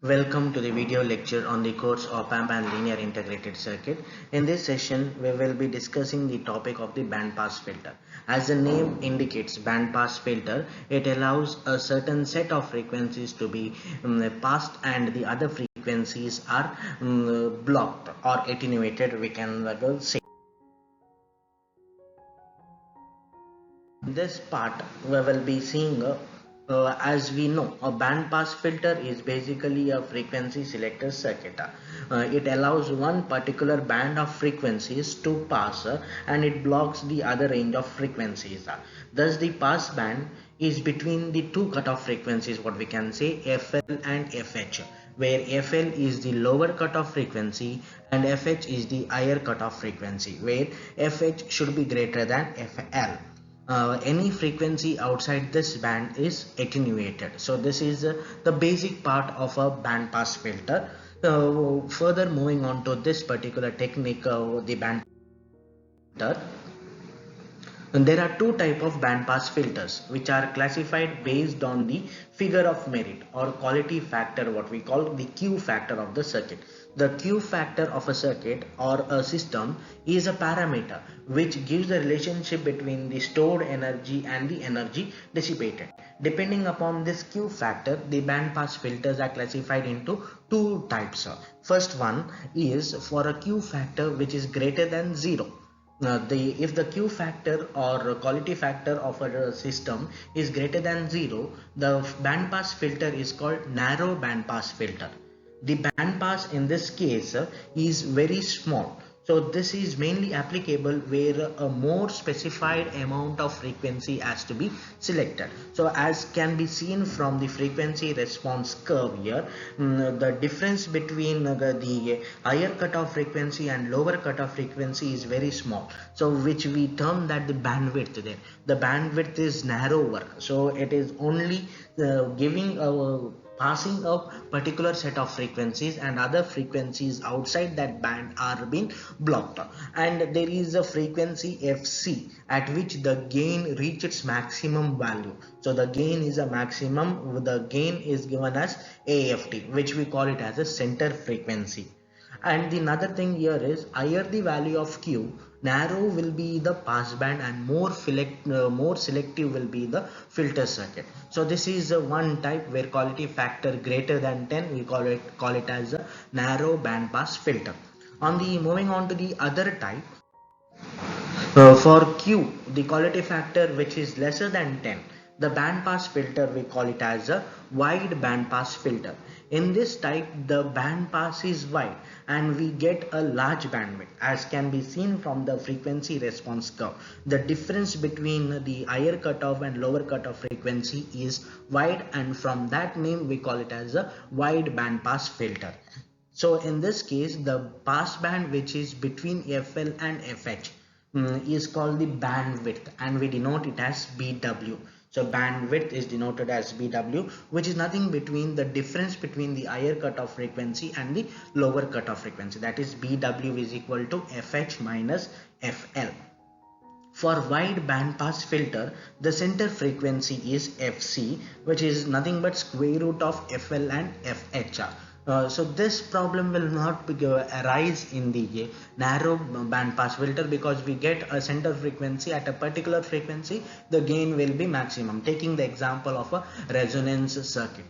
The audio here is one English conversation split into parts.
Welcome to the video lecture on the course Op-Amp and Linear Integrated Circuit. In this session, we will be discussing the topic of the bandpass filter. As the name indicates, bandpass filter, it allows a certain set of frequencies to be passed and the other frequencies are blocked or attenuated, we can say. In this part, we will be seeing as we know, a band pass filter is basically a frequency selector circuit. It allows one particular band of frequencies to pass and it blocks the other range of frequencies. Thus, the pass band is between the two cutoff frequencies, what we can say FL and FH, where FL is the lower cutoff frequency and FH is the higher cutoff frequency, where FH should be greater than FL. Any frequency outside this band is attenuated. So this is the basic part of a band pass filter. Further moving on to this particular technique, the band filter. And there are two type of bandpass filters which are classified based on the figure of merit or quality factor, what we call the Q factor of the circuit. The Q factor of a circuit or a system is a parameter which gives the relationship between the stored energy and the energy dissipated. Depending upon this Q factor, the bandpass filters are classified into two types. First one is for a Q factor which is greater than 0. If the Q factor or quality factor of a system is greater than 0, the band pass filter is called narrow band pass filter. The band pass in this case is very small. So this is mainly applicable where a more specified amount of frequency has to be selected. So as can be seen from the frequency response curve here, the difference between the higher cutoff frequency and lower cutoff frequency is very small. So which we term that the bandwidth there. The bandwidth is narrower. So it is only giving a passing a particular set of frequencies and other frequencies outside that band are being blocked, and there is a frequency FC at which the gain reaches its maximum value. So the gain is a maximum, the gain is given as AFT, which we call it as a center frequency. And the another thing here is higher the value of Q, narrow will be the passband and more selective will be the filter circuit. So this is one type where quality factor greater than 10, we call it as a narrow band pass filter. On the moving on to the other type, for Q, the quality factor which is lesser than 10, the band pass filter we call it as a wide band pass filter. In this type, the band pass is wide and we get a large bandwidth, as can be seen from the frequency response curve. The difference between the higher cutoff and lower cutoff frequency is wide, and from that name we call it as a wide band pass filter. So in this case, the pass band which is between FL and FH is called the bandwidth, and we denote it as BW. So bandwidth is denoted as BW, which is nothing between the difference between the higher cutoff frequency and the lower cutoff frequency. That is BW is equal to FH minus FL. For wide band pass filter, the center frequency is FC, which is nothing but square root of FL and FH. So this problem will not arise in the narrow band pass filter, because we get a center frequency at a particular frequency, the gain will be maximum. Taking the example of a resonance circuit.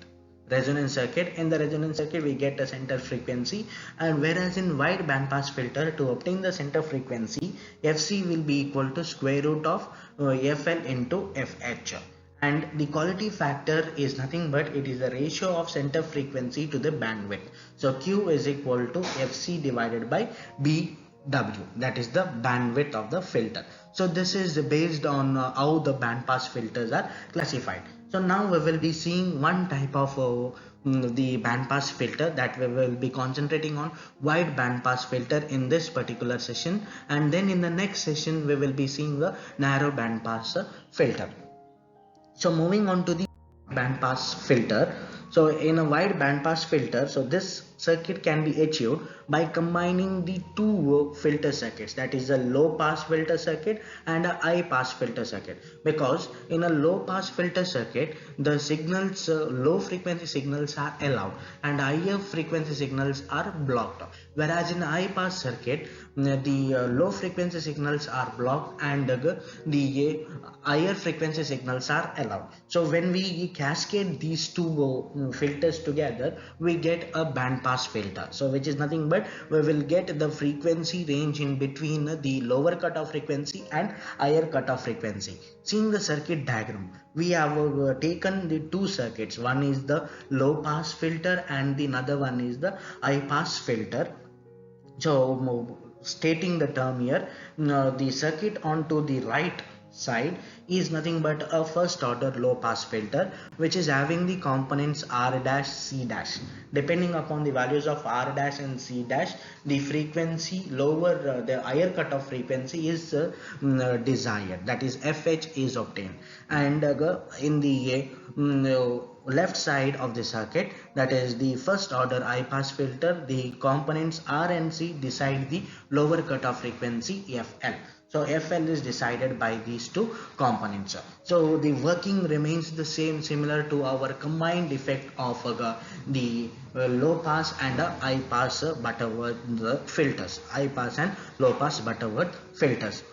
In the resonance circuit we get a center frequency, and whereas in wide band pass filter, to obtain the center frequency, FC will be equal to square root of FL into FH, and the quality factor is nothing but it is the ratio of center frequency to the bandwidth. So Q is equal to FC divided by BW, that is the bandwidth of the filter. So this is based on how the band pass filters are classified. So now we will be seeing one type of the band pass filter, that we will be concentrating on wide band pass filter in this particular session, and then in the next session we will be seeing the narrow band pass filter. So moving on to the band pass filter, So in a wide band pass filter, so this circuit can be achieved by combining the two filter circuits, that is a low pass filter circuit and a high pass filter circuit. Because in a low pass filter circuit, the signals, low frequency signals are allowed and higher frequency signals are blocked, whereas in a high pass circuit, the low frequency signals are blocked and the higher frequency signals are allowed. So when we cascade these two filters together, we get a band pass filter, so which is nothing but we will get the frequency range in between the lower cutoff frequency and higher cutoff frequency. Seeing the circuit diagram, we have taken the two circuits, one is the low pass filter and the another one is the high pass filter. So stating the term here, the circuit onto the right side is nothing but a first order low pass filter, which is having the components R dash C dash. Depending upon the values of R dash and C dash, the frequency lower, the higher cutoff frequency is desired, that is FH is obtained. And in the left side of the circuit, that is the first order high pass filter, the components R and C decide the lower cutoff frequency FL. So FL is decided by these two components. So the working remains the same, similar to our combined effect of the low pass and high pass Butterworth filters, high pass and low pass Butterworth filters.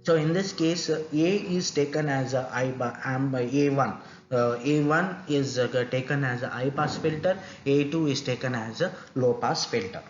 So in this case, A is taken as a A1. A1 is taken as a high pass filter, A2 is taken as a low pass filter.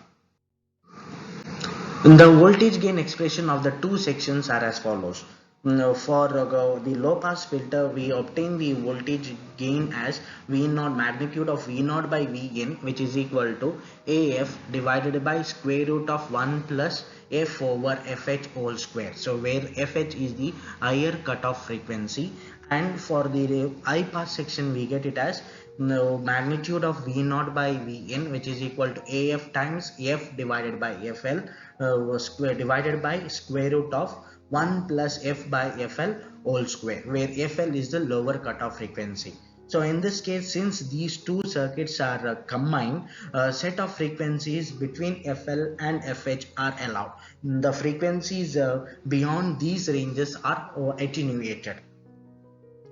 The voltage gain expression of the two sections are as follows. For the low pass filter, we obtain the voltage gain as V0, magnitude of V0 by Vn, which is equal to AF divided by square root of 1 plus F over FH whole square. So where FH is the higher cutoff frequency, and for the high pass section we get it as magnitude of V0 by Vn, which is equal to AF times F divided by FL divided by square root of 1 plus F by FL whole square, where FL is the lower cutoff frequency. So in this case, since these two circuits are combined, a set of frequencies between FL and FH are allowed. The frequencies beyond these ranges are attenuated.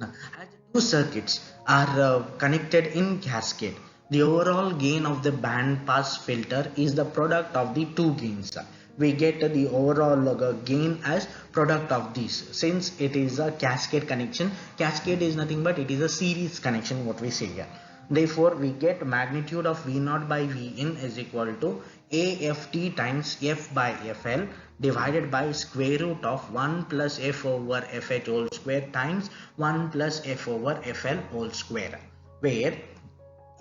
As the two circuits are connected in cascade, the overall gain of the band pass filter is the product of the two gains. We get the overall gain as product of these, since it is a cascade connection. Cascade is nothing but it is a series connection, what we say here. Therefore we get magnitude of V0 by Vn is equal to AFT times F by FL divided by square root of 1 plus F over FH whole square times 1 plus F over FL whole square, where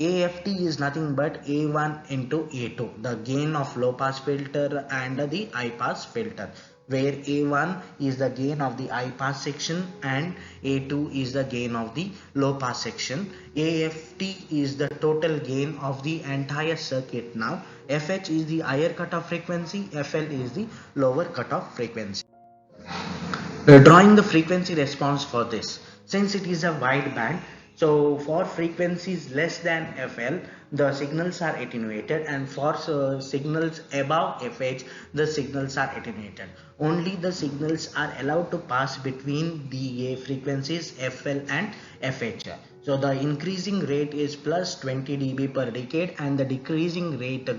AFT is nothing but A1 into A2, the gain of low pass filter and the high pass filter, where A1 is the gain of the high pass section and A2 is the gain of the low pass section. AFT is the total gain of the entire circuit. Now FH is the higher cutoff frequency, FL is the lower cutoff frequency. Drawing the frequency response for this, since it is a wide band, so for frequencies less than FL, the signals are attenuated, and for signals above FH, the signals are attenuated. Only the signals are allowed to pass between the frequencies FL and FH. So the increasing rate is plus 20 dB per decade and the decreasing rate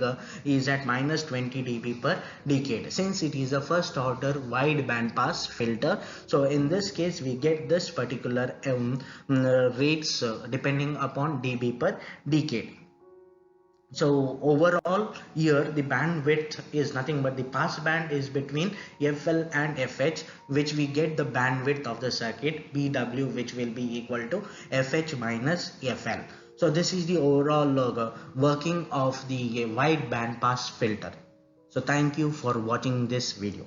is at minus 20 dB per decade, since it is a first order wide band pass filter. So in this case we get this particular rates depending upon dB per decade. So overall here the bandwidth is nothing but the pass band is between FL and FH, which we get the bandwidth of the circuit BW, which will be equal to FH minus FL. So this is the overall working of the wide band pass filter. So thank you for watching this video.